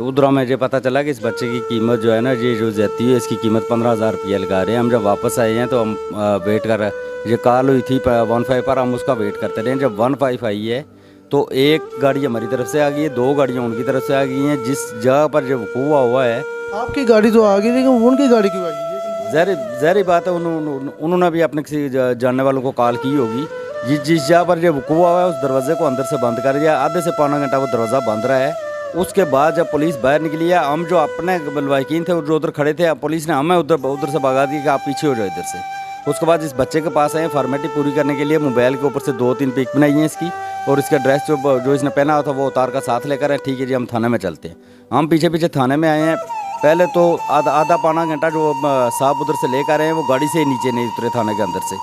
तो उधर हमें ये पता चला कि इस बच्चे की कीमत जो है ना, ये जो ज्यादती है इसकी कीमत 15,000 रुपया लगा रहे हैं। हम जब वापस आए हैं तो हम वेट कर ये कॉल हुई थी 15 पर, हम उसका वेट करते रहे। जब 15 आई है तो एक गाड़ी हमारी तरफ से आ गई है, 2 गाड़ियाँ उनकी तरफ से आ गई हैं। जिस जगह पर जो वकूआ हुआ है, आपकी गाड़ी तो आ गई लेकिन उनकी गाड़ी क्यों आई है? ज़ाहिर बात है उन्होंने भी अपने किसी जानने वालों को कॉल की होगी। जिस जगह पर जो वकूआ हुआ है उस दरवाजे को अंदर से बंद कर दिया। आधे से पौना घंटा वो दरवाज़ा बंद रहा है। उसके बाद जब पुलिस बाहर निकली है, हम जो अपने लवाकिन थे जो उधर खड़े थे, पुलिस ने हमें उधर से भगा दिया कि आप पीछे हो जाओ इधर से। उसके बाद इस बच्चे के पास आए फॉर्मेलिटी पूरी करने के लिए। मोबाइल के ऊपर से 2-3 पिक बनाई हैं इसकी, और इसका ड्रेस जो इसने पहना हुआ था वो उतार का साथ लेकर है। ठीक है जी, हम थाने में चलते हैं। हम पीछे थाने में आए हैं। पहले तो आधा पौना घंटा जो साहब उधर से लेकर आए हैं वो गाड़ी से ही नीचे नहीं उतरे थाने के अंदर से।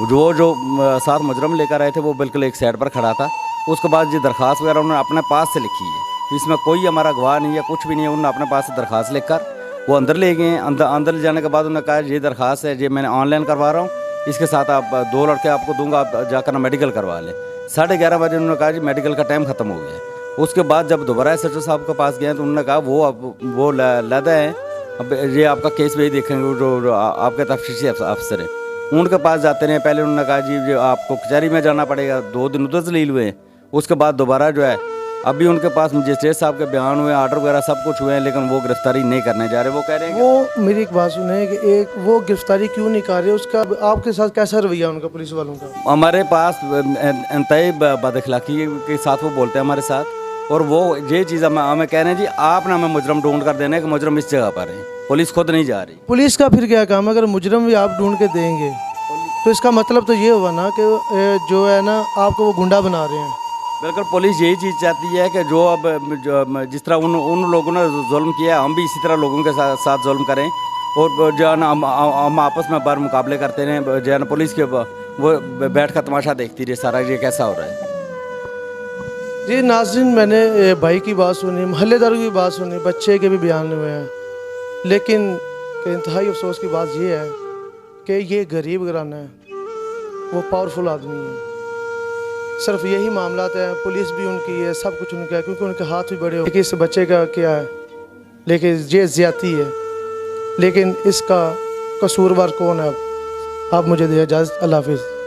जो साथ मुजरम लेकर आए थे वो बिल्कुल एक साइड पर खड़ा था। उसके बाद जो दरख्वास्त वगैरह उन्होंने अपने पास से लिखी है, इसमें कोई हमारा गवाह नहीं है, कुछ भी नहीं है। उन्होंने अपने पास से दरख्वास्त लिखकर वो अंदर ले गए। अंदर ले जाने के बाद उन्होंने कहा ये दरख्वास्त है, ये मैंने ऑनलाइन करवा रहा हूँ, इसके साथ आप 2 लड़के आपको दूंगा, आप जाकर ना मेडिकल करवा लें। 11:30 बजे उन्होंने कहा जी मेडिकल का टाइम ख़त्म हो गया है। उसके बाद जब दोबारा SHO साहब के पास गए तो उन्होंने कहा वो लदा है, अब ये आपका केस भी देखेंगे जो आपके तफ्तीशी अफसर हैं, उनके पास जाते रहे। पहले उन्होंने कहा जी ये आपको कचहरी में जाना पड़ेगा, 2 दिन उधर से लील हुए हैं। उसके बाद दोबारा जो है अभी उनके पास मजिस्ट्रेट साहब के बयान हुए, आर्डर वगैरह सब कुछ हुए हैं, लेकिन वो गिरफ्तारी नहीं करने जा रहे। वो कह रहे हैं वो मेरी एक बात सुने कि एक वो गिरफ्तारी क्यों नहीं कर रहे, उसका आपके साथ कैसा रवैया उनका, पुलिस वालों का? हमारे पास इंतहाई बदअखलाकी के साथ वो बोलते हैं हमारे साथ। और वो ये चीज़ हमें कह रहे हैं जी आपने हमें मुजरम ढूंढ कर देना है कि मुजरम इस जगह पर है, पुलिस खुद नहीं जा रही। पुलिस का फिर क्या काम है? अगर मुजरम भी आप ढूंढ के देंगे तो इसका मतलब तो ये हुआ ना कि जो है ना आपको वो गुंडा बना रहे हैं। बिल्कुल, पुलिस यही चीज़ चाहती है कि जो जिस तरह उन लोगों ने जुल्म किया, हम भी इसी तरह लोगों के साथ जुल्म करें। और जो है ना हम आपस में बार मुकाबले करते रहें, जो है ना पुलिस के वो बैठ कर तमाशा देखती रही सारा ये कैसा हो रहा है। जी नाज़रीन, मैंने भाई की बात सुनी, महल्लेदारों की बात सुनी, बच्चे के भी बयान हुए हैं, लेकिन इंतहाई अफसोस की बात ये है कि ये गरीब घराना है, वो पावरफुल आदमी है। सिर्फ यही मामलात हैं, पुलिस भी उनकी है, सब कुछ उनका है, क्योंकि उनके हाथ भी बड़े हो। लेकिन इस बच्चे का क्या है, लेकिन ये ज़्यादती है, लेकिन इसका कसूरवार कौन है? अब आप मुझे दे इजाज़त। अल्लाह हाफिज़।